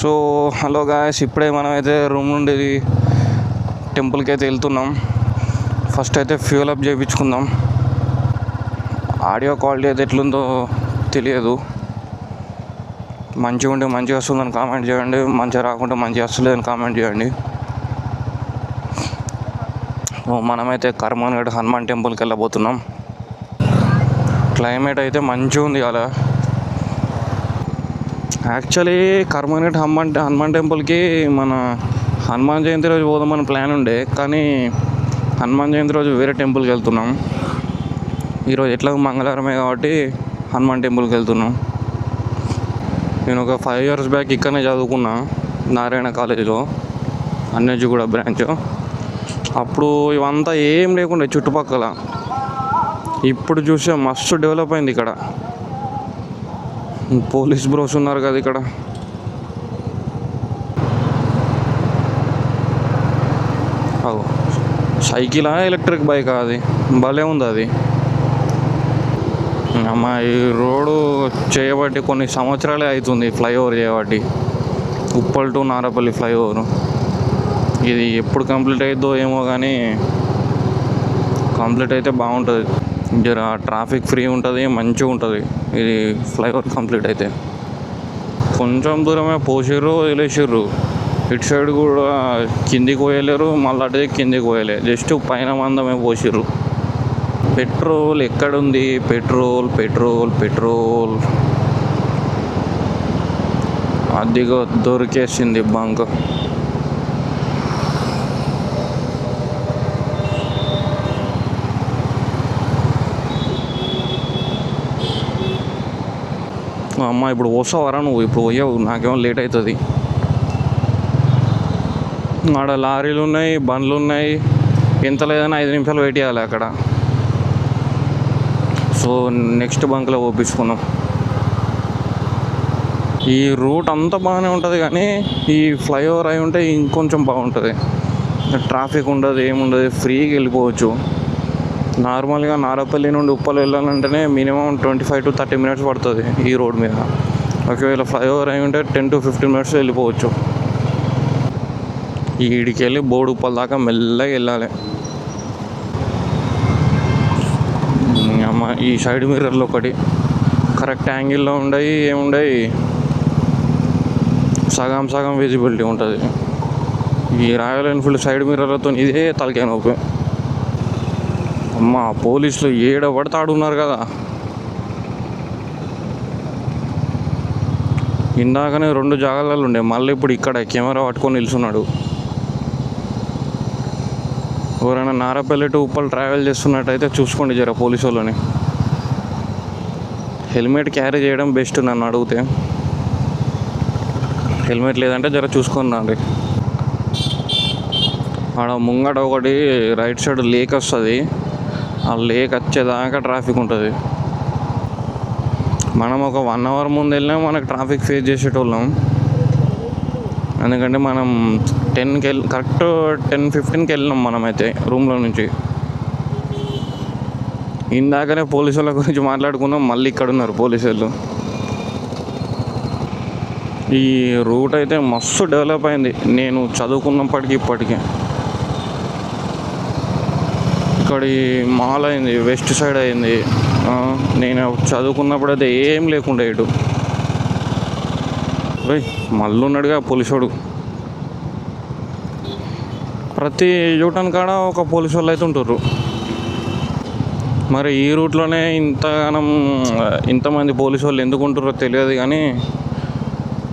So hello guys, ఇప్పుడే మనమైతే room నుండి టెంపుల్కి అయితే వెళ్తున్నాం. ఫస్ట్ అయితే ఫ్యూల్ అప్ చేయించుకుందాం. ఆడియో క్వాలిటీ అయితే ఎట్లుందో తెలియదు. మంచిగా ఉంటే మంచిగా వస్తుందని కామెంట్ చేయండి, మంచిగా రాకుంటే మంచిగా వస్తలేదని కామెంట్ చేయండి. మనమైతే కర్మన్ఘడ్ హనుమాన్ టెంపుల్కి వెళ్ళబోతున్నాం. క్లైమేట్ అయితే మంచిగా ఉంది అలా. యాక్చువల్లీ కర్మన్ఘడ్ హనుమాన్ టెంపుల్కి మన హనుమాన్ జయంతి రోజు పోదామని ప్లాన్ ఉండే, కానీ హనుమాన్ జయంతి రోజు వేరే టెంపుల్కి వెళ్తున్నాం. ఈరోజు ఎట్లా మంగళవారమే కాబట్టి హనుమాన్ టెంపుల్కి వెళ్తున్నాం. నేను ఒక 5 years బ్యాక్ ఇక్కడనే చదువుకున్నా, నారాయణ కాలేజీలో, అన్నజీగూడ బ్రాంచ్. అప్పుడు ఇవంతా ఏం లేకుండే చుట్టుపక్కల. ఇప్పుడు చూసే మస్తు డెవలప్ అయింది ఇక్కడ. పోలీస్ బ్రోస్ ఉన్నారు కదా ఇక్కడ. సైకిలా ఎలక్ట్రిక్ బైకా అది? భలే ఉంది అది. అమ్మ, ఈ రోడ్డు చేయబట్టి కొన్ని సంవత్సరాలే అవుతుంది, ఫ్లైఓవర్ చేయబట్టి. Uppal to Narapally flyover. ఇది ఎప్పుడు కంప్లీట్ అవుతుందో ఏమో, కానీ కంప్లీట్ అయితే బాగుంటుంది. జర ట్రాఫిక్ ఫ్రీ ఉంటుంది, మంచిగా ఉంటుంది ఇది ఫ్లైఓవర్ కంప్లీట్ అయితే. కొంచెం దూరమే పోసిర్రు, వదిలేసిర్రు. ఇటు సైడ్ కూడా కిందికి పోయలేరు, మళ్ళీ అటు కిందికి పోయలే, జస్ట్ పైన మందమే పోసిర్రు. పెట్రోల్ ఎక్కడుంది? పెట్రోల్ పెట్రోల్ పెట్రోల్ అదిగో దొరికేసింది బంక్. అమ్మ, ఇప్పుడు వస్తావారా నువ్వు? ఇప్పుడు పోయావు, నాకేమో లేట్ అవుతుంది. ఆడ లారీలు ఉన్నాయి, బండ్లు ఉన్నాయి, ఎంత లేదని 5 నిమిషాలు వెయిట్ చేయాలి అక్కడ. సో నెక్స్ట్ బంక్లో ఓపించుకున్నాం. ఈ రూట్ అంతా బాగానే ఉంటుంది, కానీ ఈ ఫ్లైఓవర్ అయి ఉంటే ఇంకొంచెం బాగుంటుంది. ట్రాఫిక్ ఉండదు, ఏముండదు, ఫ్రీగా వెళ్ళిపోవచ్చు. నార్మల్గా నారపల్లి నుండి ఉప్పల్ వెళ్ళాలంటేనే మినిమం 25 to 30 minutes పడుతుంది ఈ రోడ్ మీద. ఒకవేళ ఫ్లైఓవర్ అయి ఉంటే 10 to 15 minutes వెళ్ళిపోవచ్చు. ఈడికి వెళ్ళి బోర్డు ఉప్పల్ దాకా మెల్లగా వెళ్ళాలి. అమ్మ, ఈ సైడ్ మిర్రర్లు ఒకటి కరెక్ట్ యాంగిల్లో ఉండయి, ఏముండయి, సగం సగం విజిబిలిటీ ఉంటుంది. ఈ రాయల్ ఎన్ఫీల్డ్ సైడ్ మిర్రర్లతో ఇదే తలకాయ నొప్పి. అమ్మ, పోలీసులు ఏడ పడితే ఆడున్నారు కదా. ఇందాకనే 2 జాగాలలో ఉండే, మళ్ళీ ఇప్పుడు ఇక్కడ కెమెరా పట్టుకొని నిల్చున్నాడు. ఎవరైనా నారపల్లి టు ఉప్పల్ ట్రావెల్ చేస్తున్నట్టయితే చూసుకోండి జర పోలీసు వాళ్ళని. హెల్మెట్ క్యారీ చేయడం బెస్ట్ నన్ను అడిగితే. హెల్మెట్ లేదంటే జర చూసుకొని రండి. ఆడ ముంగట ఒకటి రైట్ సైడ్ లేక్ వస్తుంది, ఆ లేక్ వచ్చేదాకా ట్రాఫిక్ ఉంటుంది. మనం ఒక 1 hour ముందు వెళ్ళినా మనకు ట్రాఫిక్ ఫేస్ చేసేటోళ్ళం. ఎందుకంటే మనం 10కి కరెక్ట్ 10:15కి వెళ్ళినాం మనమైతే రూమ్లో నుంచి. ఇందాకనే పోలీసు వాళ్ళ గురించి మాట్లాడుకున్నాం, మళ్ళీ ఇక్కడ ఉన్నారు పోలీసు వాళ్ళు. ఈ రూట్ అయితే మస్తు డెవలప్ అయింది నేను చదువుకున్నప్పటికీ ఇప్పటికీ. ఇక్కడ మాల్ అయింది, వెస్ట్ సైడ్ అయింది. నేను చదువుకున్నప్పుడు అయితే ఏం లేకుండా ఇటు. మళ్ళీ ఉన్నాడుగా పోలీసోడు. ప్రతి యూటర్న్ కాడ ఒక పోలీసు వాళ్ళు అయితే ఉంటారు. మరి ఈ రూట్లోనే ఇంతమంది పోలీసు వాళ్ళు ఎందుకు ఉంటారో తెలియదు, కానీ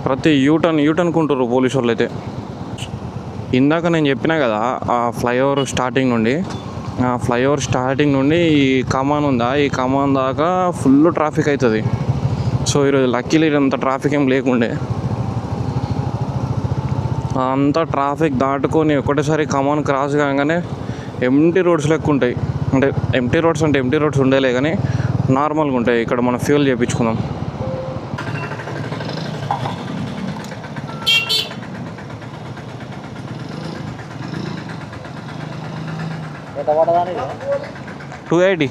ప్రతి యూటర్న్కి ఉంటారు పోలీసు వాళ్ళు అయితే. ఇందాక నేను చెప్పినా కదా, ఆ ఫ్లైఓవర్ స్టార్టింగ్ నుండి ఈ కమాన్ ఉందా, ఈ కమాన్ దాకా ఫుల్ ట్రాఫిక్ అవుతుంది. సో ఈరోజు లక్కీలీ అంత ట్రాఫిక్ ఏం లేకుండే. అంతా ట్రాఫిక్ దాటుకొని ఒకటేసారి కమాన్ క్రాస్ కాగానే ఎంటీ రోడ్స్ లెక్క ఉంటాయి. అంటే ఎంటీ రోడ్స్ ఉండేలే, కానీ నార్మల్గా ఉంటాయి. ఇక్కడ మనం ఫ్యూల్ చేయించుకుందాం. $280.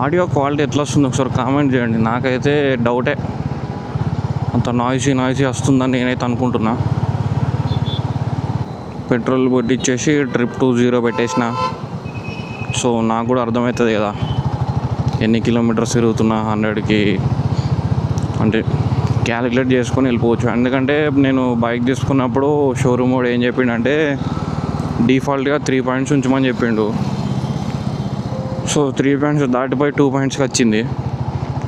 ఆడియో క్వాలిటీ ఎట్లా వస్తుంది ఒకసారి కామెంట్ చేయండి. నాకైతే డౌటే, అంత నాయిసీ వస్తుందని నేనైతే అనుకుంటున్నా. పెట్రోల్ కొట్టించేసి ట్రిప్ 20 పెట్టేసిన. సో నాకు కూడా అర్థమవుతుంది కదా ఎన్ని కిలోమీటర్స్ తిరుగుతున్నా 100కి అంటే క్యాలిక్యులేట్ చేసుకొని వెళ్ళిపోవచ్చు. ఎందుకంటే నేను బైక్ తీసుకున్నప్పుడు షోరూమ్ వాడు ఏం చెప్పిండంటే డిఫాల్ట్గా 3 పాయింట్స్ ఉంచమని చెప్పిండు. సో 3 పాయింట్స్ దాటిపోయి 2 పాయింట్స్కి వచ్చింది.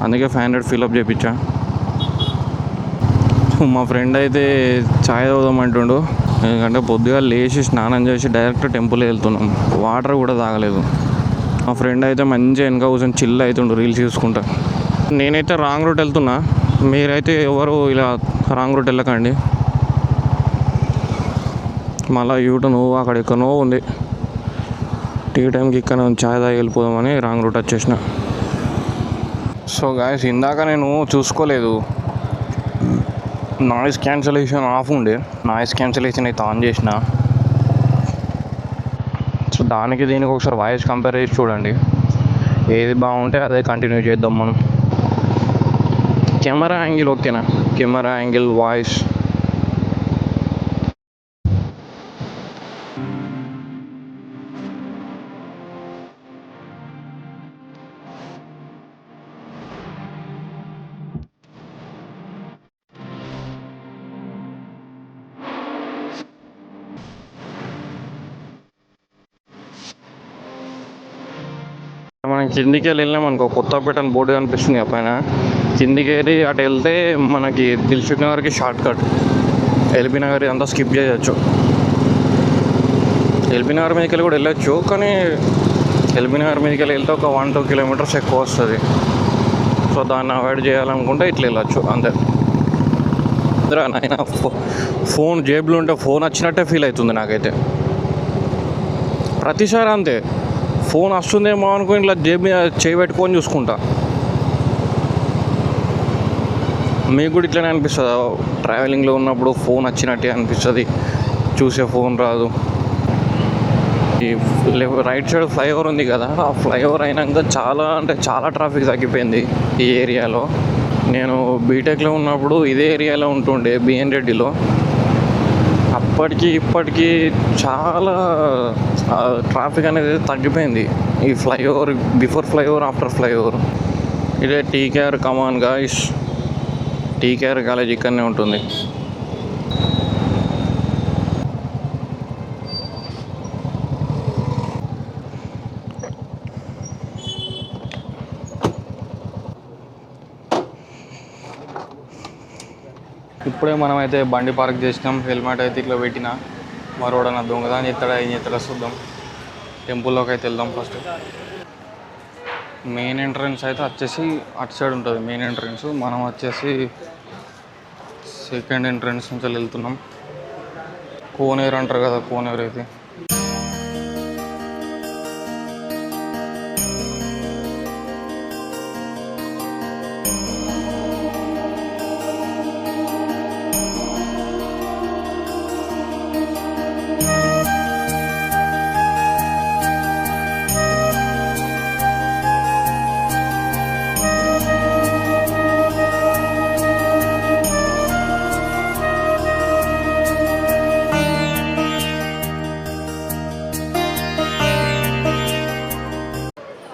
అందుకే 500 ఫిల్అప్ చేయించా. మా ఫ్రెండ్ అయితే ఛాయ్ తాగుదామంటుండు. ఎందుకంటే పొద్దుగా లేచి స్నానం చేసి డైరెక్ట్ టెంపుల్ వెళ్తున్నాం. వాటర్ కూడా తాగలేదు. మా ఫ్రెండ్ అయితే మంచిగా వెనక కూర్చొని చిల్ అవుతుండు రీల్స్ చూసుకుంటా. నేనైతే రాంగ్ రూట్ వెళ్తున్నా. మీరైతే ఎవరు ఇలా రాంగ్ రూట్ వెళ్ళకండి. మళ్ళీ యూటర్న్ అక్కడ ఎక్కడో ఉంది. టీ టైంకి ఇక్కడ ఛాయ్ తాగి వెళ్ళిపోదామని రాంగ్ రూట్ వచ్చేసిన. సో గాయస్, ఇందాక నేను చూసుకోలేదు, నాయిస్ క్యాన్సలేషన్ ఆఫ్ ఉండే. నాయిస్ క్యాన్సలేషన్ అయితే ఆన్ చేసిన. సో దానికి దీనికి ఒకసారి వాయిస్ కంపేర్ చేసి చూడండి. ఏది బాగుంటే అదే కంటిన్యూ చేద్దాం మనం. కెమెరా యాంగిల్ ఓకేనా? Camera angle, voice. మనం కిందికి వెళ్ళినాం అనుకో, కొత్తపేట అని బోర్డు కనిపిస్తుంది పైన. కిందికి వెళ్ళి అటు వెళ్తే మనకి దిల్సుఖ్ నగర్కి షార్ట్ కట్. ఎల్బీ నగర్ అంతా స్కిప్ చేయొచ్చు. ఎల్బీ నగర్ మీదకి వెళ్ళి కూడా వెళ్ళొచ్చు, కానీ ఎల్బీ నగర్ మీదకి వెళ్ళి వెళ్తే ఒక 1-2 కిలోమీటర్స్ ఎక్కువ వస్తుంది. సో దాన్ని అవాయిడ్ చేయాలనుకుంటే ఇట్లా వెళ్ళొచ్చు అంతే. నాయన ఫోన్ జేబులో ఉంటే ఫోన్ వచ్చినట్టే ఫీల్ అవుతుంది నాకైతే ప్రతిసారి. అంతే, ఫోన్ వస్తుందేమో అనుకుని ఇట్లా జేబు మీద చేయి పెట్టుకొని చూసుకుంటా. మీకు కూడా ఇట్లనే అనిపిస్తుందా? ట్రావెలింగ్లో ఉన్నప్పుడు ఫోన్ వచ్చినట్టే అనిపిస్తుంది, చూసే ఫోన్ రాదు. ఈ రైట్ సైడ్ ఫ్లైఓవర్ ఉంది కదా, ఆ ఫ్లైఓవర్ అయినాక చాలా ట్రాఫిక్ తగ్గిపోయింది ఈ ఏరియాలో. నేను బీటెక్లో ఉన్నప్పుడు ఇదే ఏరియాలో ఉంటుండే, బిఎన్ రెడ్డిలో. అప్పటికి ఇప్పటికీ చాలా ట్రాఫిక్ అనేది తగ్గిపోయింది. ఈ flyover, before flyover, after flyover. ఇదే TKR. Come on guys, TKR college ఇక్కడనే ఉంటుంది. ఇప్పుడే మనమైతే బండి పార్క్ చేసినాం. హెల్మెట్ అయితే ఇట్లా పెట్టిన. మరోడన దొంగదాని చేస్తాడా ఏం చేస్తాడో చూద్దాం. టెంపుల్లోకి అయితే వెళ్దాం. ఫస్ట్ మెయిన్ ఎంట్రన్స్ అయితే వచ్చేసి అటు సైడ్ ఉంటుంది మెయిన్ ఎంట్రన్స్. మనం వచ్చేసి సెకండ్ ఎంట్రన్స్ నుంచి వెళ్తున్నాం. కోనేరు అంటారు కదా, కోనేరు అయితే.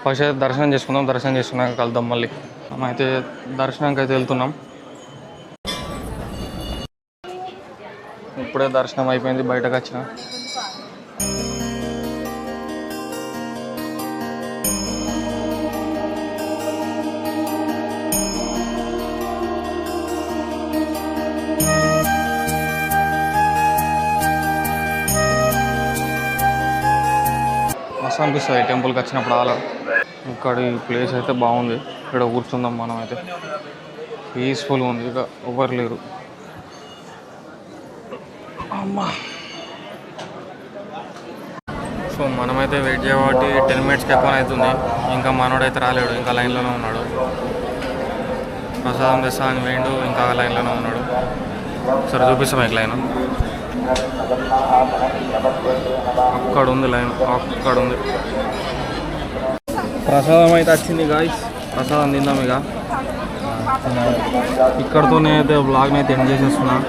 ఫస్ట్ అయితే దర్శనం చేసుకుందాం. దర్శనం చేసుకున్నాక కలుద్దాం మళ్ళీ. అయితే దర్శనానికి అయితే వెళ్తున్నాం. ఇప్పుడే దర్శనం అయిపోయింది, బయటకు వచ్చిన. మస్తు అనిపిస్తుంది టెంపుల్కి వచ్చినప్పుడు. అలా ఇక్కడ ఈ ప్లేస్ అయితే బాగుంది. ఇక్కడ కూర్చుందాం మనం. అయితే పీస్ఫుల్గా ఉంది, ఇక ఎవరు లేరు. అమ్మా. సో మనమైతే వెయిట్ చేయబట్టి 10 మినిట్స్కి ఎక్కువ అవుతుంది. ఇంకా మనోడైతే రాలేడు, ఇంకా లైన్లోనే ఉన్నాడు. ప్రసాదం తెస్తా అని వేయండు, ఇంకా లైన్లోనే ఉన్నాడు. సరే చూపిస్తాం మీకు లైన్. అక్కడ ఉంది లైన్, అక్కడ ఉంది. ప్రసాదం అయితే వచ్చింది గాయ్స్, ప్రసాదం తిందాం ఇక. ఇక్కడతోనే అయితే బ్లాగ్ని అయితే ఎండ్ చేసేస్తున్నా.